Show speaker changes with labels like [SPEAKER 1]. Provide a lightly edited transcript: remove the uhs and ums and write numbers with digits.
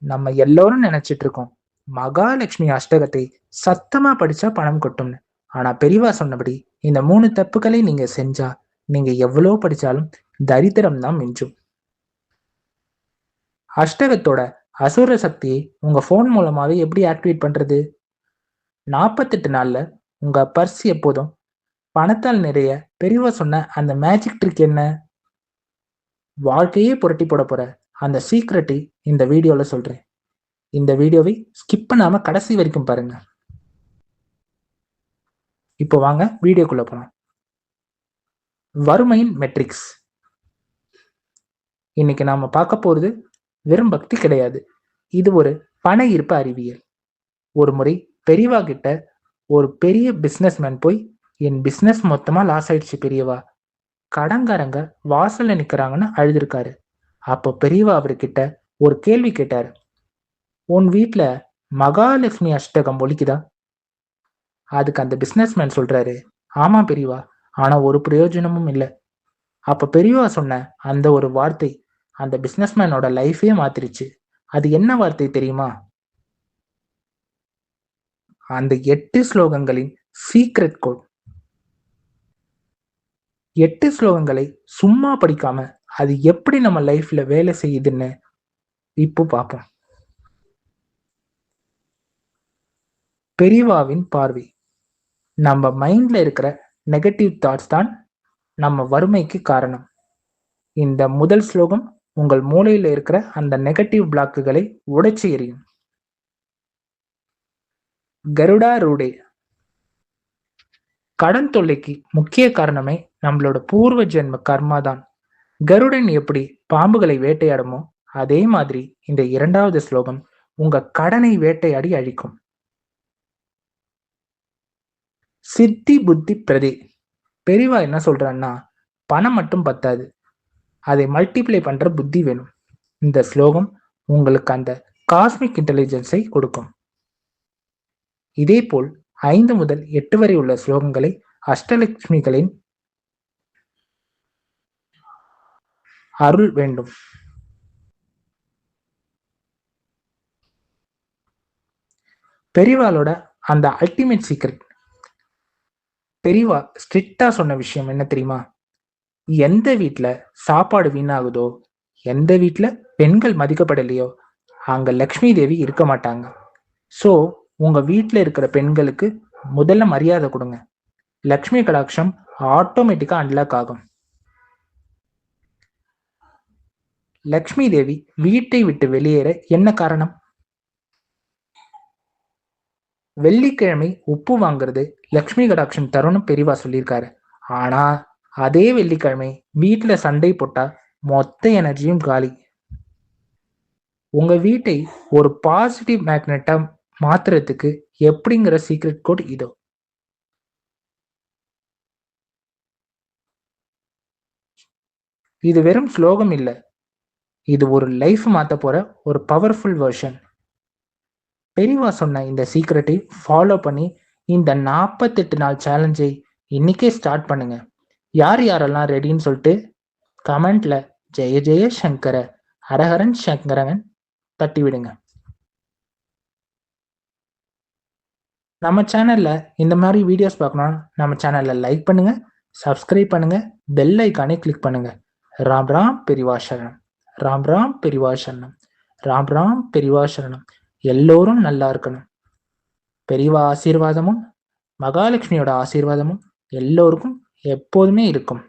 [SPEAKER 1] நம்ம எல்லோரும் நினைச்சிட்டு இருக்கோம் மகாலட்சுமி அஷ்டகத்தை சத்தமா படிச்சா பணம் கொட்டும்னு. ஆனா பெரியவா சொன்னபடி இந்த 3 தப்புக்களை நீங்க செஞ்சா நீங்க எவ்வளவு படிச்சாலும் தரித்திரம் தான் மிஞ்சும். அஷ்டகத்தோட அசுர சக்தியை உங்க போன் மூலமாவே எப்படி ஆக்டிவேட் பண்றது? 48 நாள்ல உங்க பர்ஸ் எப்போதும் பணத்தால் நிறைய பெரியவா சொன்ன அந்த மேஜிக் ட்ரிக் என்ன? வாழ்க்கையே புரட்டி போட போற அந்த சீக்ரெட்டை இந்த வீடியோல சொல்றேன். இந்த வீடியோவை ஸ்கிப் பண்ணாம கடைசி வரைக்கும் பாருங்க. இப்போ வாங்க வீடியோக்குள்ள போலாம். வறுமையின் மெட்ரிக்ஸ். இன்னைக்கு நாம பார்க்க போறது வெறும் பக்தி கிடையாது. இது ஒரு பண ஈர்ப்பு அறிவியல். ஒரு முறை பெரியவா கிட்ட ஒரு பெரிய பிசினஸ்மேன் போய், என் பிசினஸ் மொத்தமா லாஸ் ஆயிடுச்சு பெரியவா, கடன்காரங்க வாசல்ல நிக்கிறாங்கன்னு அழுதுருக்காரு. அப்போ பெரியவா அவர்கிட்ட ஒரு கேள்வி கேட்டாரு. உன் வீட்டுல மகாலட்சுமி அஷ்டகம் ஒலிக்குதா? அதுக்கு அந்த பிசினஸ்மேன் சொல்றாரு, ஆமா பெரியவா, ஆனா ஒரு பிரயோஜனமும் இல்லை. அப்ப பெரியவா சொன்ன அந்த ஒரு வார்த்தை அந்த பிசினஸ்மேனோட லைஃபே மாத்திருச்சு. அது என்ன வார்த்தை தெரியுமா? அந்த 8 ஸ்லோகங்களின் சீக்ரெட் கோட். 8 ஸ்லோகங்களை சும்மா படிக்காம அது எப்படி நம்ம லைஃப்ல வேலை செய்யுதுன்னு இப்போ பார்ப்போம். பெரியவாவின் பார்வை. நம்ம மைண்ட்ல இருக்கிற நெகட்டிவ் தாட்ஸ் தான் நம்ம வறுமைக்கு காரணம். இந்த முதல் ஸ்லோகம் உங்கள் மூளையில இருக்கிற அந்த நெகட்டிவ் பிளாக்குகளை உடைச்சு எறியும். கருடா ரூடே. கடன் தொல்லைக்கு முக்கிய காரணமே நம்மளோட பூர்வ ஜென்ம கர்மா தான். கருடன் எப்படி பாம்புகளை வேட்டையாடுமோ அதே மாதிரி இந்த 2வது ஸ்லோகம் உங்க கடனை வேட்டையாடி அழிக்கும். சித்தி புத்தி பிரதே. பெரியவா என்ன சொல்றான்னா, பணம் மட்டும் பத்தாது, அதை மல்டிப்ளை பண்ற புத்தி வேணும். இந்த ஸ்லோகம் உங்களுக்கு அந்த காஸ்மிக் இன்டெலிஜென்ஸை கொடுக்கும். இதேபோல் 5 முதல் 8 வரை உள்ள ஸ்லோகங்களை அஷ்டலட்சுமிகளின் அருள் வேண்டும். பெரியவாளோட அந்த அல்டிமேட் சீக்ரெட். பெரியவா ஸ்ட்ரிக்டா சொன்ன விஷயம் என்ன தெரியுமா? எந்த வீட்டுல சாப்பாடு வீணாகுதோ, எந்த வீட்டுல பெண்கள் மதிக்கப்படலையோ அங்க லக்ஷ்மி தேவி இருக்க மாட்டாங்க. சோ உங்க வீட்டுல இருக்கிற பெண்களுக்கு முதல்ல மரியாதை கொடுங்க. லக்ஷ்மி கடாட்சம் ஆட்டோமேட்டிக்கா அன்லாக் ஆகும். லக்ஷ்மி தேவி வீட்டை விட்டு வெளியேற என்ன காரணம்? வெள்ளிக்கிழமை உப்பு வாங்குறது லக்ஷ்மி கடாட்சம் தரும்னு பெரியவா சொல்லியிருக்காரு. ஆனா அதே வெள்ளிக்கிழமை வீட்டுல சண்டை போட்டா மொத்த எனர்ஜியும் காலி. உங்க வீட்டை ஒரு பாசிட்டிவ் மேக்னெட்டா மாத்துறதுக்கு எப்படிங்கிற சீக்ரெட் கோட் இதோ. இது வெறும் ஸ்லோகம் இல்ல, இது ஒரு லைஃப் மாத்த போற ஒரு பவர்ஃபுல் வெர்ஷன். பெரியவா சொன்ன இந்த சீக்ரெட்டை ஃபாலோ பண்ணி இந்த 48 நாள் சேலஞ்சை இன்னைக்கே ஸ்டார்ட் பண்ணுங்க. யார் யாரெல்லாம் ரெடின்னு சொல்லிட்டு கமெண்ட்ல ஜெய ஜெய சங்கர ஹரஹரன் சங்கரன் தட்டி விடுங்க. நம்ம சேனல்ல இந்த மாதிரி வீடியோஸ் பார்க்கணும், நம்ம சேனல்ல லைக் பண்ணுங்க, சப்ஸ்கிரைப் பண்ணுங்க, பெல் ஐக்கானை கிளிக் பண்ணுங்க. ராம் ராம் பெரியவா சரணம், ராம் ராம் பெரியவா சரணம், ராம் ராம் பெரியவா சரணம். எல்லோரும் நல்லா இருக்கணும். பெரியவா ஆசீர்வாதமும் மகாலட்சுமியோட ஆசீர்வாதமும் எல்லோருக்கும் எப்போதுமே இருக்கும்.